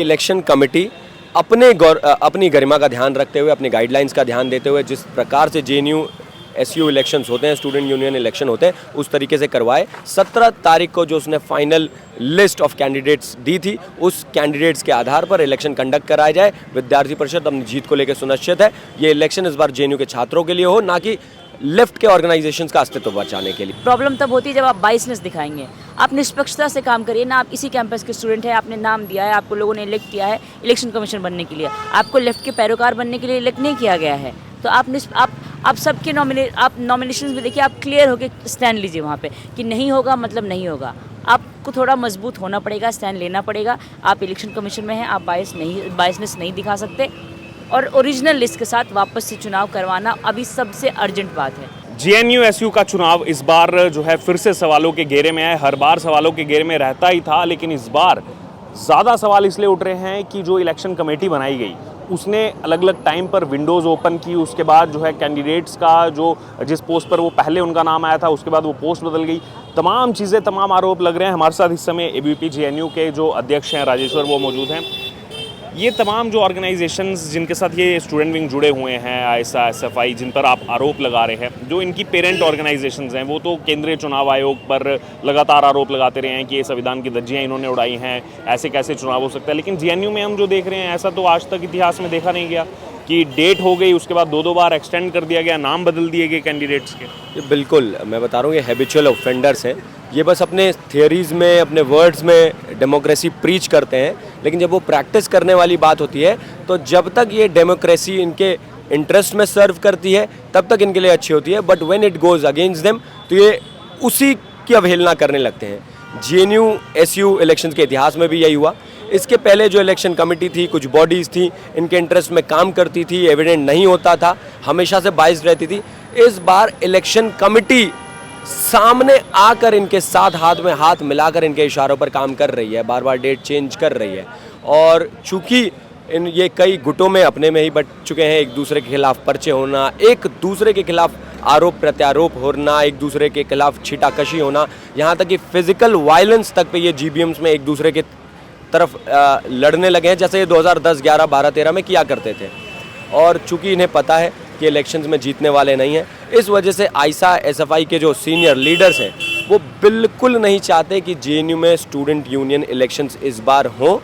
Election committee अपनी गरिमा का ध्यान रखते हुए, अपनी गाइडलाइंस का ध्यान देते हुए जिस प्रकार से जेएनयू एसयू इलेक्शंस होते हैं, स्टूडेंट यूनियन इलेक्शन होते हैं, उस तरीके से करवाए। 17 तारीख को जो उसने फाइनल लिस्ट ऑफ कैंडिडेट्स दी थी, उस कैंडिडेट्स के आधार पर इलेक्शन कंडक्ट कराया जाए। विद्यार्थी परिषद अपनी जीत को लेकर सुनिश्चित है। ये इलेक्शन इस बार जेएनयू के छात्रों के लिए हो, ना कि लेफ्ट के ऑर्गेनाइजेशंस का अस्तित्व बचाने के लिए। प्रॉब्लम तब होती है जब आप बाइसनेस दिखाएंगे। आप निष्पक्षता से काम करिए ना। आप इसी कैंपस के स्टूडेंट हैं, आपने नाम दिया है, आपको लोगों ने इलेक्ट किया है इलेक्शन कमीशन बनने के लिए। आपको लेफ्ट के पैरोकार बनने के लिए इलेक्ट नहीं किया गया है। तो आप सबके नॉमिनेशंस में देखिए, आप क्लियर होकर स्टैंड लीजिए वहाँ पे कि नहीं होगा मतलब नहीं होगा। आपको थोड़ा मजबूत होना पड़ेगा, स्टैंड लेना पड़ेगा। आप इलेक्शन कमीशन में हैं, आप बाइसनेस नहीं दिखा सकते और ओरिजिनल लिस्ट के साथ वापस से चुनाव करवाना अभी सबसे अर्जेंट बात है। जेएनयू एसयू का चुनाव इस बार जो है फिर से सवालों के घेरे में है। हर बार सवालों के घेरे में रहता ही था, लेकिन इस बार ज़्यादा सवाल इसलिए उठ रहे हैं कि जो इलेक्शन कमेटी बनाई गई उसने अलग अलग टाइम पर विंडोज़ ओपन की। उसके बाद जो है कैंडिडेट्स का जो जिस पोस्ट पर वो पहले उनका नाम आया था, उसके बाद वो पोस्ट बदल गई। तमाम चीज़ें, तमाम आरोप लग रहे हैं। हमारे साथ इस समय एबीवीपी जेएनयू के जो अध्यक्ष हैं राजेश्वर, वो मौजूद हैं। ये तमाम जो ऑर्गेनाइजेशंस जिनके साथ ये स्टूडेंट विंग जुड़े हुए हैं, आईएसआ, एसएफआई, जिन पर आप आरोप लगा रहे हैं, जो इनकी पेरेंट ऑर्गेनाइजेशंस हैं, वो तो केंद्रीय चुनाव आयोग पर लगातार आरोप लगाते रहे हैं कि ये संविधान की धज्जियाँ इन्होंने उड़ाई हैं, ऐसे कैसे चुनाव हो सकता है। लेकिन जेएनयू में हम जो देख रहे हैं, ऐसा तो आज तक इतिहास में देखा नहीं गया कि डेट हो गई, उसके बाद दो बार एक्सटेंड कर दिया गया, नाम बदल दिए गए कैंडिडेट्स के। ये बिल्कुल, मैं बता रहा हूँ, ये हैबिचुअल ऑफेंडर्स हैं। ये बस अपने थियोरीज़ में, अपने वर्ड्स में डेमोक्रेसी प्रीच करते हैं, लेकिन जब वो प्रैक्टिस करने वाली बात होती है, तो जब तक ये डेमोक्रेसी इनके इंटरेस्ट में सर्व करती है, तब तक इनके लिए अच्छी होती है। But when it goes against them, तो ये उसी की अवहेलना करने लगते हैं। जेएनयू एसयू इलेक्शंस के इतिहास में भी यही हुआ। इसके पहले जो इलेक्शन कमेटी थी, कुछ बॉडीज़ थी, इनके इंटरेस्ट में काम करती थी, एविडेंट नहीं होता था, हमेशा से बाइस्ड रहती थी। इस बार इलेक्शन कमेटी सामने आकर इनके साथ हाथ में हाथ मिलाकर इनके इशारों पर काम कर रही है, बार बार डेट चेंज कर रही है। और चूंकि ये कई गुटों में अपने में ही बट चुके हैं, एक दूसरे के खिलाफ पर्चे होना, एक दूसरे के खिलाफ आरोप प्रत्यारोप होना, एक दूसरे के खिलाफ छीटाकशी होना, यहाँ तक कि फिजिकल वायलेंस तक पे ये जीबीएम्स में एक दूसरे के तरफ लड़ने लगे हैं, जैसे ये 2010, 11, 12, 13 में किया करते थे। और चूंकि इन्हें पता है कि इलेक्शंस में जीतने वाले नहीं हैं, इस वजह से आईएसआ, एसएफआई के जो सीनियर लीडर्स हैं, वो बिल्कुल नहीं चाहते कि जेएनयू में स्टूडेंट यूनियन इलेक्शंस इस बार हों।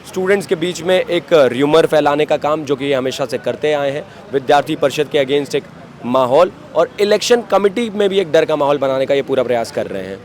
स्टूडेंट्स के बीच में एक र्यूमर फैलाने का काम, जो कि ये हमेशा से करते आए हैं, विद्यार्थी परिषद के अगेंस्ट एक माहौल, और इलेक्शन कमेटी में भी एक डर का माहौल बनाने का ये पूरा प्रयास कर रहे हैं।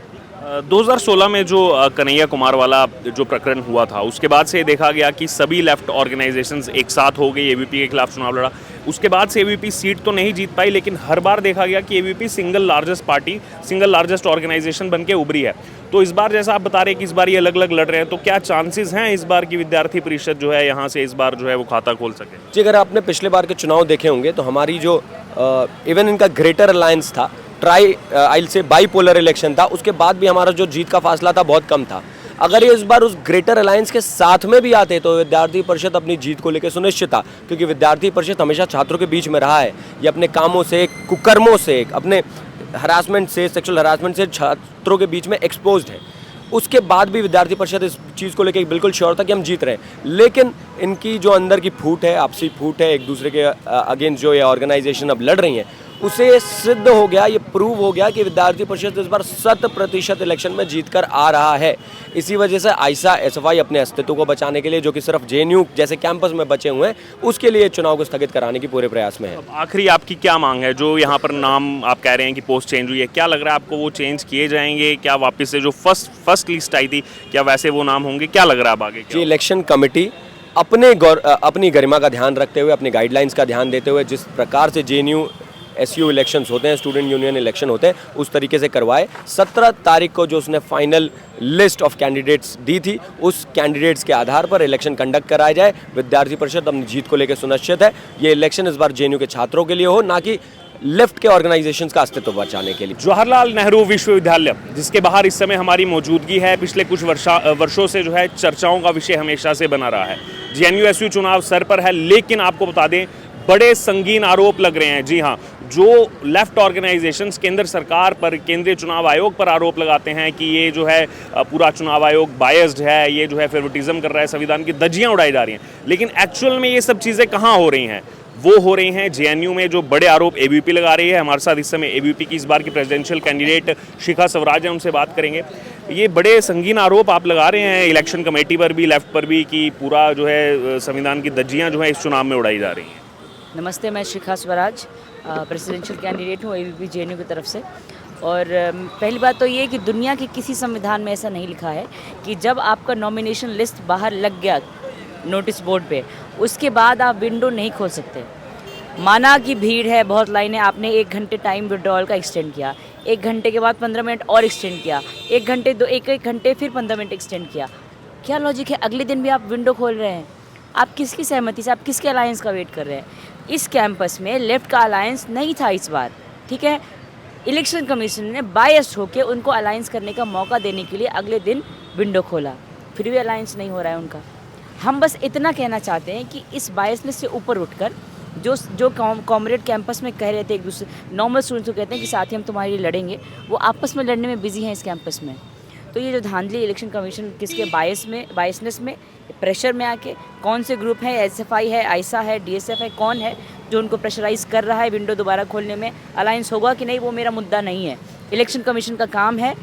2016 में जो कन्हैया कुमार वाला जो प्रकरण हुआ था, उसके बाद से देखा गया कि सभी लेफ्ट ऑर्गेनाइजेशंस एक साथ हो गई, एबीवीपी के खिलाफ चुनाव लड़ा। उसके बाद से एबीवीपी सीट तो नहीं जीत पाई, लेकिन हर बार देखा गया कि ABVP single largest party, single largest organisation बन के उभरी है। तो इस बार जैसा आप बता रहे हैं कि इस बार ये अलग अलग लड़ रहे हैं, तो क्या चांसेस हैं इस बार की विद्यार्थी परिषद जो है यहाँ से इस बार जो है वो खाता खोल सके? जी, अगर आपने पिछले बार के चुनाव देखे होंगे तो हमारी जो इवन इनका ग्रेटर अलायंस था, आइल से बाईपोलर इलेक्शन था, उसके बाद भी हमारा जो जीत का फासला था बहुत कम था। अगर ये इस बार उस ग्रेटर अलायंस के साथ में भी आते तो विद्यार्थी परिषद अपनी जीत को लेकर सुनिश्चित था, क्योंकि विद्यार्थी परिषद हमेशा छात्रों के बीच में रहा है। ये अपने कामों से, कुकर्मों से, अपने हरासमेंट से, सेक्सुअल हरासमेंट से छात्रों के बीच में एक्सपोज्ड है। उसके बाद भी विद्यार्थी परिषद इस चीज़ को लेकर बिल्कुल श्योर था कि हम जीत रहे हैं। लेकिन इनकी जो अंदर की फूट है, आपसी फूट है, एक दूसरे के अगेंस्ट जो ये ऑर्गेनाइजेशन अब लड़ रही हैं, उसे सिद्ध हो गया, ये प्रूव हो गया कि विद्यार्थी परिषद इस बार 100% इलेक्शन में जीत कर आ रहा है। इसी वजह से आईएसआ, एसएफआई अपने अस्तित्व को बचाने के लिए, जो कि सिर्फ जेएनयू जैसे कैंपस में बचे हुए हैं, उसके लिए चुनाव को स्थगित कराने की पूरे प्रयास में है। आखिरी आपकी क्या मांग है? जो यहाँ पर नाम आप कह रहे हैं कि पोस्ट चेंज हुई है, क्या लग रहा है आपको वो चेंज किए जाएंगे? क्या वापस से जो फर्स्ट लिस्ट आई थी, क्या वैसे वो नाम होंगे? क्या लग रहा है आगे? जी, इलेक्शन कमेटी अपनी गरिमा का ध्यान रखते हुए, अपनी गाइडलाइंस का ध्यान देते हुए जिस प्रकार से जेएनयू एसयू इलेक्शंस होते हैं, स्टूडेंट यूनियन इलेक्शन होते हैं, उस तरीके से करवाए। 17 तारीख को जो उसने फाइनल लिस्ट ऑफ कैंडिडेट्स दी थी, उस कैंडिडेट्स के आधार पर इलेक्शन कंडक्ट कराया जाए। विद्यार्थी परिषद अपनी जीत को लेकर सुनिश्चित है। ये इलेक्शन इस बार जेएनयू के छात्रों के लिए हो, ना कि लेफ्ट के ऑर्गेनाइजेशंस का अस्तित्व बचाने के लिए। जवाहरलाल नेहरू विश्वविद्यालय, जिसके बाहर इस समय हमारी मौजूदगी है, पिछले कुछ वर्षों से जो है चर्चाओं का विषय हमेशा से बना रहा है। जेएनयू एसयू चुनाव सर पर है, लेकिन आपको बता दें बड़े संगीन आरोप लग रहे हैं। जी हाँ, जो लेफ्ट ऑर्गेनाइजेशंस केंद्र सरकार पर, केंद्रीय चुनाव आयोग पर आरोप लगाते हैं कि ये जो है पूरा चुनाव आयोग बायस्ड है, ये जो है फेवरेटिज्म कर रहा है, संविधान की धज्जियां उड़ाई जा रही हैं। लेकिन एक्चुअल में ये सब चीज़ें कहाँ हो रही हैं? वो हो रही हैं जेएनयू में, जो बड़े आरोप एबीवीपी लगा रही है। हमारे साथ इस समय एबीवीपी की इस बार की प्रेसिडेंशियल कैंडिडेट शिखा स्वराज हैं, उनसे बात करेंगे। ये बड़े संगीन आरोप आप लगा रहे हैं इलेक्शन कमेटी पर भी, लेफ्ट पर भी, कि पूरा जो है संविधान की धज्जियां जो है इस चुनाव में उड़ाई जा रही हैं। नमस्ते, मैं शिखा स्वराज, प्रेसिडेंशियल कैंडिडेट हूँ एबीवीपी जेएनयू की तरफ से। और पहली बात तो ये कि दुनिया के किसी संविधान में ऐसा नहीं लिखा है कि जब आपका नॉमिनेशन लिस्ट बाहर लग गया नोटिस बोर्ड पे, उसके बाद आप विंडो नहीं खोल सकते। माना कि भीड़ है, बहुत लाइनें, आपने 1 घंटे टाइम विड्रॉल का एक्सटेंड किया, 1 घंटे के बाद 15 मिनट और एक्सटेंड किया, 1 घंटे फिर 15 मिनट एक्सटेंड किया। क्या लॉजिक है? अगले दिन भी आप विंडो खोल रहे हैं। आप किसकी सहमति से, आप किसके अलायंस का वेट कर रहे हैं? इस कैंपस में लेफ्ट का अलायंस नहीं था इस बार, ठीक है। इलेक्शन कमीशन ने बायस्ड होकर उनको अलायंस करने का मौका देने के लिए अगले दिन विंडो खोला, फिर भी अलायंस नहीं हो रहा है उनका। हम बस इतना कहना चाहते हैं कि इस बायसनेस से ऊपर उठकर जो कॉमरेड कैंपस में कह रहे थे एक दूसरे नॉर्मल स्टूडेंट्स को कहते हैं कि साथी हम तुम्हारे लिए लड़ेंगे, वो आपस में लड़ने में बिजी हैं इस कैंपस में। तो ये जो धांधली इलेक्शन कमीशन किसके बायसनेस में, प्रेशर में आके, कौन से ग्रुप हैं, एसएफआई है, आइसा है, डीएसएफ है, कौन है जो उनको प्रेशराइज कर रहा है विंडो दोबारा खोलने में? अलायंस होगा कि नहीं वो मेरा मुद्दा नहीं है। इलेक्शन कमीशन का काम है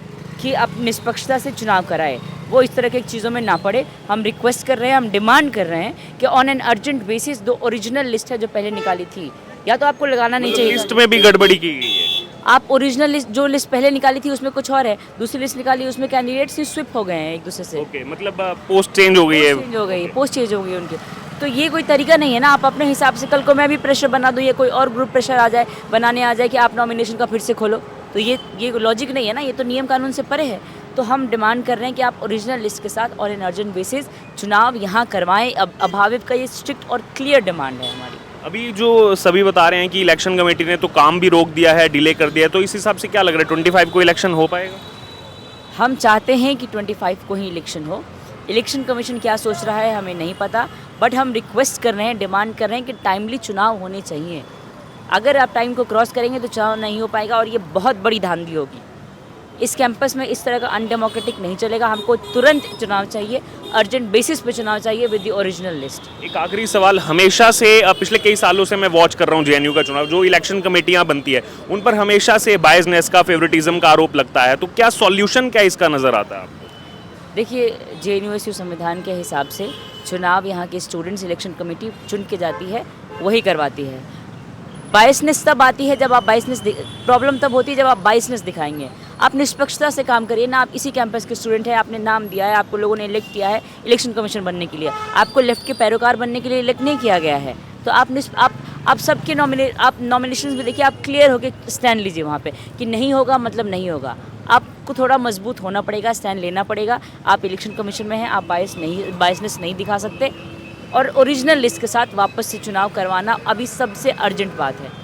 कि अब निष्पक्षता से चुनाव कराए, वो इस तरह की चीज़ों में ना पड़े। हम रिक्वेस्ट कर रहे हैं, हम डिमांड कर रहे हैं कि ऑन एन अर्जेंट बेसिस जो ओरिजिनल लिस्ट है जो पहले निकाली थी, या तो आपको लगाना नहीं चाहिए। लिस्ट में भी गड़बड़ी की गई है। आप ओरिजिनल लिस्ट, जो लिस्ट पहले निकाली थी उसमें कुछ और है, दूसरी लिस्ट निकाली उसमें कैंडिडेट्स ही स्विप हो गए हैं एक दूसरे से। ओके, मतलब पोस्ट चेंज हो गई है। पोस्ट चेंज हो गई उनकी। तो ये कोई तरीका नहीं है ना। आप अपने हिसाब से, कल को मैं भी प्रेशर बना दूँ या कोई और ग्रुप प्रेशर बनाने आ जाए कि आप नॉमिनेशन का फिर से खोलो, तो ये लॉजिक नहीं है ना, ये तो नियम कानून से परे है। तो हम डिमांड कर रहे हैं कि आप ओरिजिनल लिस्ट के साथ और इन अर्जेंट बेसिस चुनाव यहाँ करवाएं। अब अभावित का ये स्ट्रिक्ट और क्लियर डिमांड है हमारी। अभी जो सभी बता रहे हैं कि इलेक्शन कमेटी ने तो काम भी रोक दिया है, डिले कर दिया है, तो इस हिसाब से क्या लग रहा है 25 को इलेक्शन हो पाएगा? हम चाहते हैं कि 25 को ही इलेक्शन हो। इलेक्शन कमीशन क्या सोच रहा है हमें नहीं पता, बट हम रिक्वेस्ट कर रहे हैं, डिमांड कर रहे हैं कि टाइमली चुनाव होने चाहिए। अगर आप टाइम को क्रॉस करेंगे तो चुनाव नहीं हो पाएगा और ये बहुत बड़ी धांधली होगी। इस कैंपस में इस तरह का अनडेमोक्रेटिक नहीं चलेगा। हमको तुरंत चुनाव चाहिए, अर्जेंट बेसिस पे चुनाव चाहिए विद द ओरिजिनल लिस्ट। एक आखिरी सवाल, हमेशा से पिछले कई सालों से मैं वॉच कर रहा हूँ जेएनयू का चुनाव, जो इलेक्शन कमेटियाँ बनती है उन पर हमेशा से बायसनेस का, फेवरेटिज्म का आरोप लगता है, तो क्या सॉल्यूशन क्या इसका नज़र आता है आपको? देखिए, जेएनयू संविधान के हिसाब से चुनाव यहाँ के स्टूडेंट्स इलेक्शन कमेटी चुन के जाती है, वही करवाती है। बायसनेस तब आती है जब आप प्रॉब्लम तब होती है जब आप बायसनेस दिखाएंगे। आप निष्पक्षता से काम करिए ना। आप इसी कैंपस के स्टूडेंट हैं, आपने नाम दिया है, आपको लोगों ने इलेक्ट किया है इलेक्शन कमीशन बनने के लिए, आपको लेफ्ट के पैरोकार बनने के लिए इलेक्ट नहीं किया गया है। तो आप सबके नॉमिनेशंस में देखिए, आप क्लियर होकर स्टैंड लीजिए वहाँ पे कि नहीं होगा मतलब नहीं होगा। आपको थोड़ा मजबूत होना पड़ेगा, स्टैंड लेना पड़ेगा। आप इलेक्शन कमीशन में हैं, आप बायसनेस नहीं दिखा सकते, और ओरिजिनल लिस्ट के साथ वापस से चुनाव करवाना अभी सबसे अर्जेंट बात है।